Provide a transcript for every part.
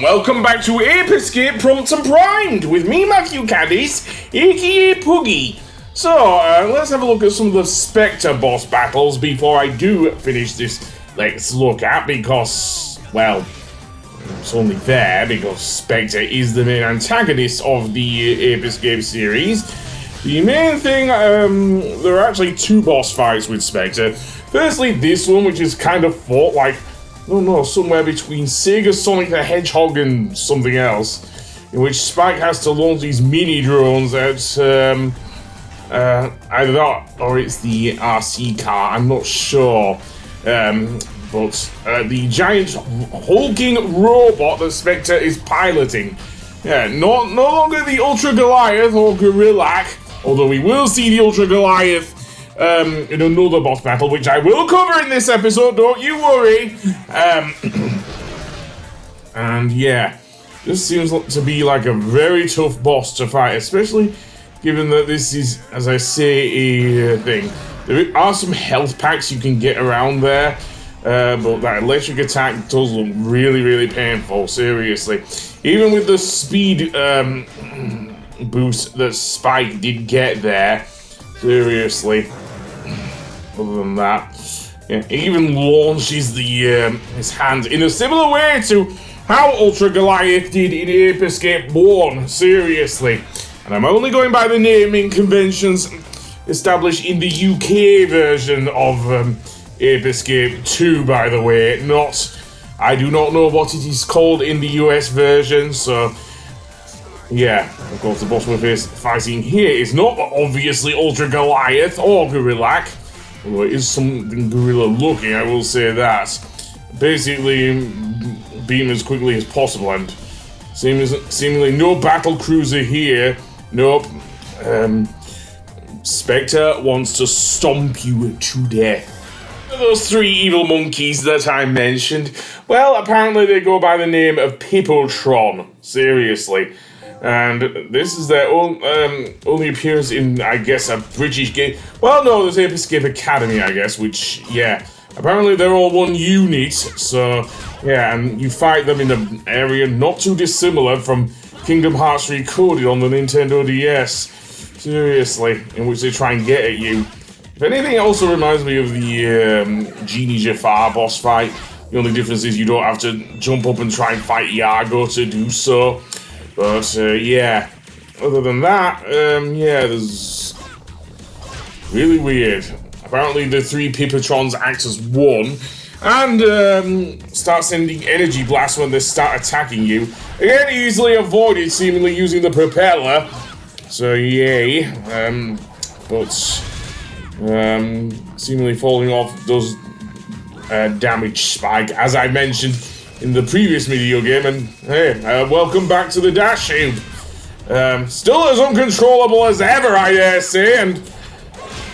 Welcome back to Ape Escape Prompt and Primed with me, Matthew Caddis, aka Puggy. So, let's have a look at some of the Specter boss battles before I do finish this Let's Look at, because, well, it's only fair because Specter is the main antagonist of the Ape Escape series. The main thing, there are actually two boss fights with Specter. Firstly, this one, which is kind of fought like, I don't know, somewhere between Sega Sonic the Hedgehog and something else, in which Spike has to launch these mini drones at either that or it's the RC car, I'm not sure. But the giant hulking robot that Specter is piloting. Yeah, no longer the Ultra Goliath or GRRRROOAN, although we will see the Ultra Goliath in another boss battle, which I will cover in this episode, don't you worry. And yeah, this seems to be like a very tough boss to fight, especially given that this is, as I say, a thing. There are some health packs you can get around there, but that electric attack does look really, really painful, seriously. Even with the speed boost that Spike did get there, seriously. Other than that, yeah, he even launches the his hands in a similar way to how Ultra Goliath did in Ape Escape 1, seriously. And I'm only going by the naming conventions established in the UK version of Ape Escape 2, by the way. I do not know what it is called in the US version, so yeah, of course the boss we're fighting here is not obviously Ultra Goliath or GRRRROOAN, although it is something gorilla looking, I will say that. Basically, beam as quickly as possible, and seemingly no battle cruiser here. Nope. Specter wants to stomp you to death. Those three evil monkeys that I mentioned, well, apparently they go by the name of Pipotrons, seriously. And this is their only appearance in, I guess, a British game. Well, no, there's Ape Escape Academy, I guess, which, yeah. Apparently they're all one unit, so, yeah, and you fight them in an area not too dissimilar from Kingdom Hearts Recoded on the Nintendo DS. Seriously, in which they try and get at you. If anything, it also reminds me of the Genie Jafar boss fight. The only difference is you don't have to jump up and try and fight Iago to do so. But, yeah, other than that, yeah, there's really weird. Apparently the three Pipotrons act as one, and start sending energy blasts when they start attacking you. Again, easily avoided, seemingly using the propeller. So, yay. But seemingly falling off does damage Spike, as I mentioned in the previous video game, and hey, welcome back to the dash shield. Still as uncontrollable as ever, I dare say, and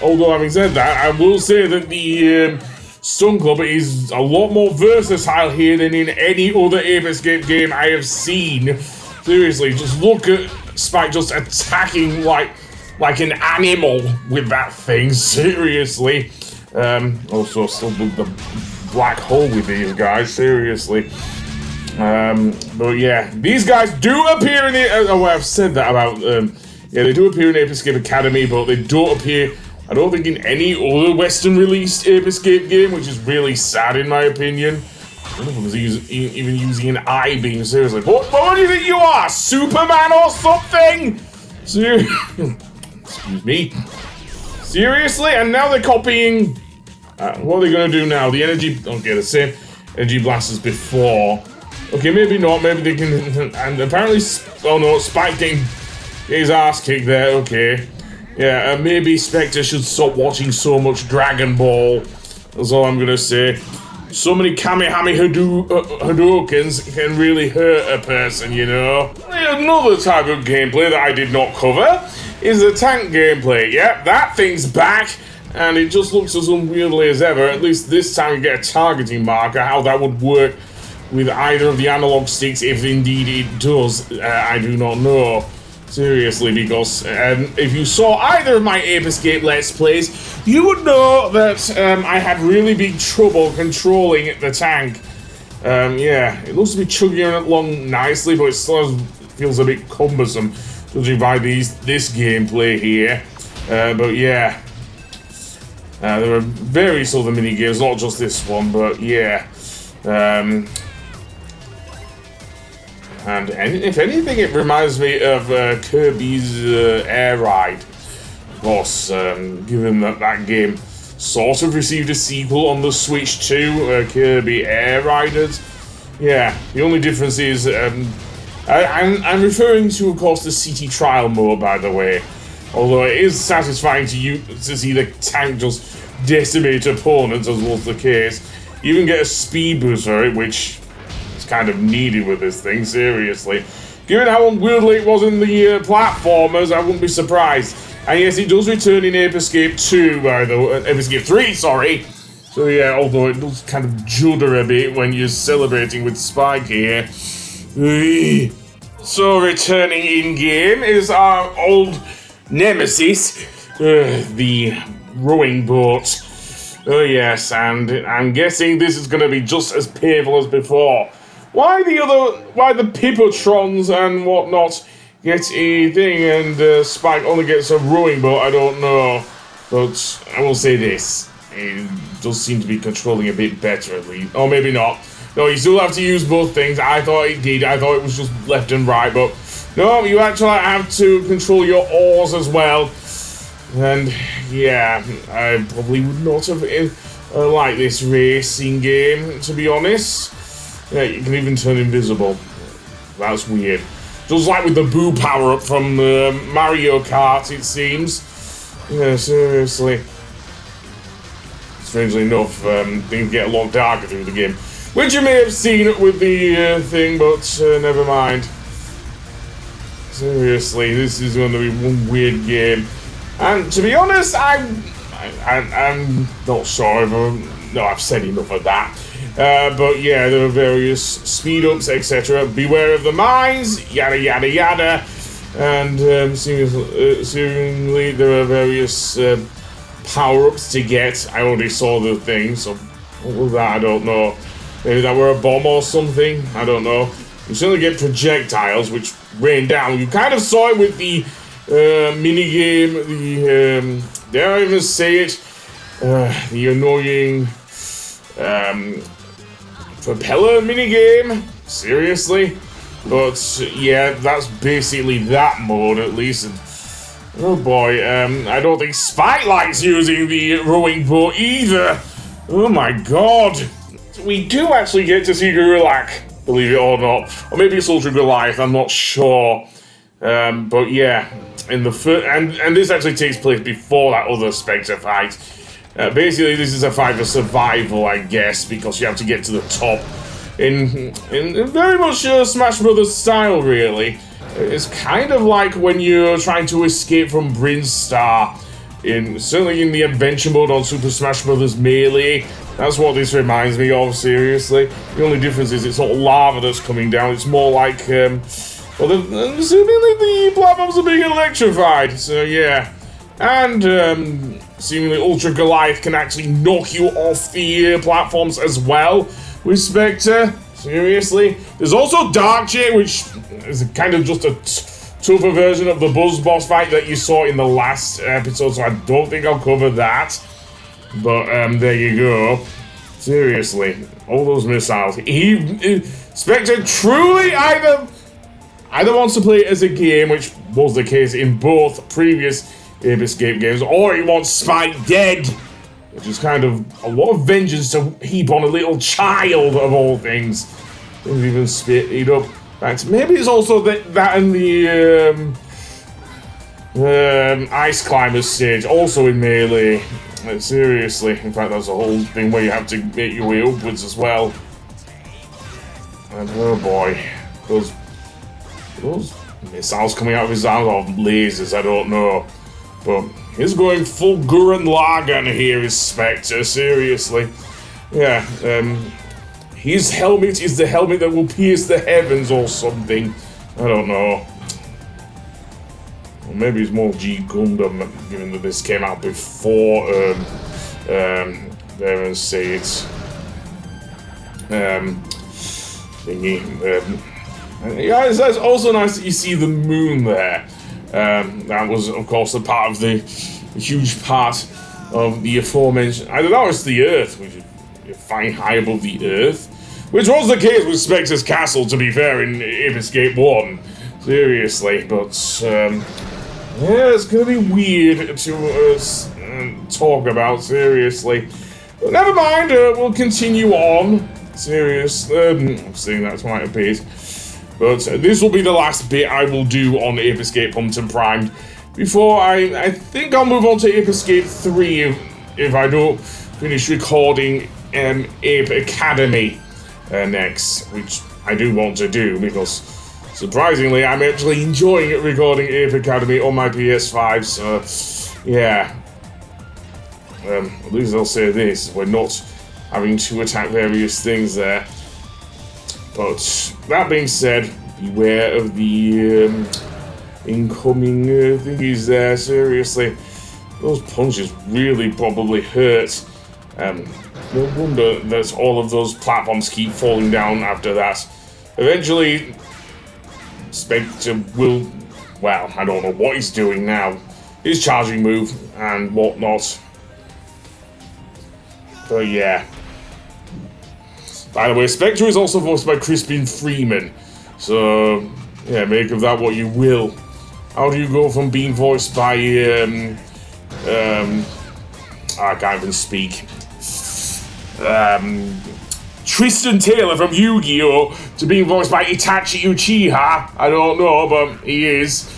although having said that, I will say that the Stun Club is a lot more versatile here than in any other Ape Escape game I have seen. Seriously, just look at Spike just attacking like an animal with that thing, seriously. Also, still the black hole with these guys, seriously. But yeah, these guys do appear in the, I've said that about, yeah, they do appear in Ape Escape Academy, but they don't appear, I don't think, in any other Western released Ape Escape game, which is really sad in my opinion. I don't know if I was even using an I-beam, seriously. What do you think you are, Superman or something? Excuse me. Seriously? And now they're copying, what are they gonna do now? The energy, okay, the same energy blast as before. Okay, maybe not, maybe they can, and apparently, oh no, Spike getting his ass kicked there, okay. Yeah, maybe Specter should stop watching so much Dragon Ball, that's all I'm gonna say. So many Kamehameha Hadoukens can really hurt a person, you know. Another type of gameplay that I did not cover is the tank gameplay. Yep, that thing's back, and it just looks as unwieldy as ever. At least this time you get a targeting marker. How that would work with either of the analog sticks, if indeed it does, I do not know. Seriously, because if you saw either of my Ape Escape Let's Plays, you would know that I had really big trouble controlling the tank. Yeah, it looks to be chugging along nicely, but it still feels a bit cumbersome, judging by this gameplay here. But yeah, there are various other mini games, not just this one, but yeah. And if anything, it reminds me of Kirby's Air Ride. Of course, given that that game sort of received a sequel on the Switch too, Kirby Air Riders. Yeah, the only difference is, I'm referring to, of course, the city trial mode, by the way. Although it is satisfying to see the tank just decimate opponents, as was the case. You even get a speed boost for it, which is kind of needed with this thing, seriously. Given how unwieldy it was in the platformers, I wouldn't be surprised. And yes, it does return in Ape Escape 2, by the way. Ape Escape 3, sorry. So yeah, although it does kind of judder a bit when you're celebrating with Spike here. So returning in-game is our old nemesis, the rowing boat. Oh yes, and I'm guessing this is going to be just as painful as before. Why the Pipotrons and whatnot get a thing and Spike only gets a rowing boat, I don't know. But I will say this, it does seem to be controlling a bit better at least. Or maybe not. No, you still have to use both things. I thought it did. I thought it was just left and right, but no, you actually have to control your oars as well. And yeah, I probably would not have liked this racing game, to be honest. Yeah, you can even turn invisible. That's weird. Just like with the Boo power-up from Mario Kart, it seems. Yeah, seriously. Strangely enough, things get a lot darker through the game. Which you may have seen with the thing, but never mind. Seriously, this is going to be one weird game. And to be honest, I'm not sure if I've said enough of that. But yeah, there are various speed-ups, etc. Beware of the mines, yada yada yada. And seemingly there are various power-ups to get. I already saw the thing, so what was that? I don't know. Maybe that were a bomb or something? I don't know. You certainly get projectiles, which rain down. You kind of saw it with the minigame, dare I even say it? The annoying propeller minigame? Seriously? But yeah, that's basically that mode at least. And, oh boy, I don't think Spike likes using the rowing boat either. Oh my god. We do actually get to see GRRRROOAN, believe it or not. Or maybe it's Ultra Goliath, I'm not sure. But yeah, in the and this actually takes place before that other Specter fight. Basically, this is a fight for survival, I guess, because you have to get to the top in very much Smash Brothers style, really. It's kind of like when you're trying to escape from Brinstar, certainly in the adventure mode on Super Smash Brothers Melee. That's what this reminds me of, seriously. The only difference is it's not lava that's coming down, it's more like, well, seemingly the platforms are being electrified, so yeah. And, seemingly Ultra Goliath can actually knock you off the platforms as well with Specter. Seriously. There's also Dark J, which is kind of just a tougher version of the Buzz boss fight that you saw in the last episode, so I don't think I'll cover that. But there you go. Seriously, all those missiles. Specter truly either wants to play it as a game, which was the case in both previous Ape Escape games, or he wants Spike dead, which is kind of a lot of vengeance to heap on a little child of all things. Doesn't even spit it up. Right, maybe it's also that in the Ice Climbers stage, also in Melee. Seriously, in fact, that's a whole thing where you have to make your way upwards as well. And oh boy, those missiles coming out of his arms, or lasers, I don't know. But he's going full Gurren Lagann here, is Specter, seriously. Yeah, his helmet is the helmet that will pierce the heavens or something. I don't know. Or maybe it's more G Gundam, given that this came out before, there and say it. thingy. Yeah, it's also nice that you see the moon there. That was, of course, a part of the huge part of the aforementioned. I don't know, it's the Earth, which you find high above the Earth, which was the case with Specter's castle, to be fair, in Ape Escape 1. Seriously, but yeah, it's gonna be weird to talk about, seriously. But never mind, we'll continue on. Serious, I'm saying that quite a bit. But this will be the last bit I will do on Ape Escape Pumped and Primed. Before I think I'll move on to Ape Escape 3 if I don't finish recording Ape Academy next, which I do want to do because surprisingly I'm actually enjoying recording Ape Academy on my PS5, so yeah. At least I'll say this, we're not having to attack various things there. But that being said, beware of the incoming thingies there, seriously. Those punches really probably hurt. No wonder that all of those platforms keep falling down after that. Eventually, Specter will, well, I don't know what he's doing now. His charging move and whatnot. But yeah. By the way, Specter is also voiced by Crispin Freeman. So, yeah, make of that what you will. How do you go from being voiced by, I can't even speak. Tristan Taylor from Yu-Gi-Oh! To being voiced by Itachi Uchiha? I don't know, but he is.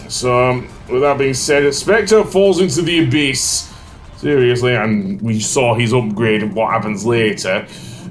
So, with that being said, Specter falls into the abyss. Seriously, and we saw his upgrade and what happens later.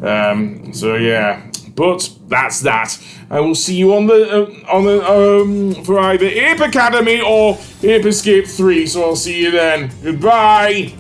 So yeah, but that's that. I will see you on the for either Ape Academy or Ape Escape 3. So I'll see you then. Goodbye.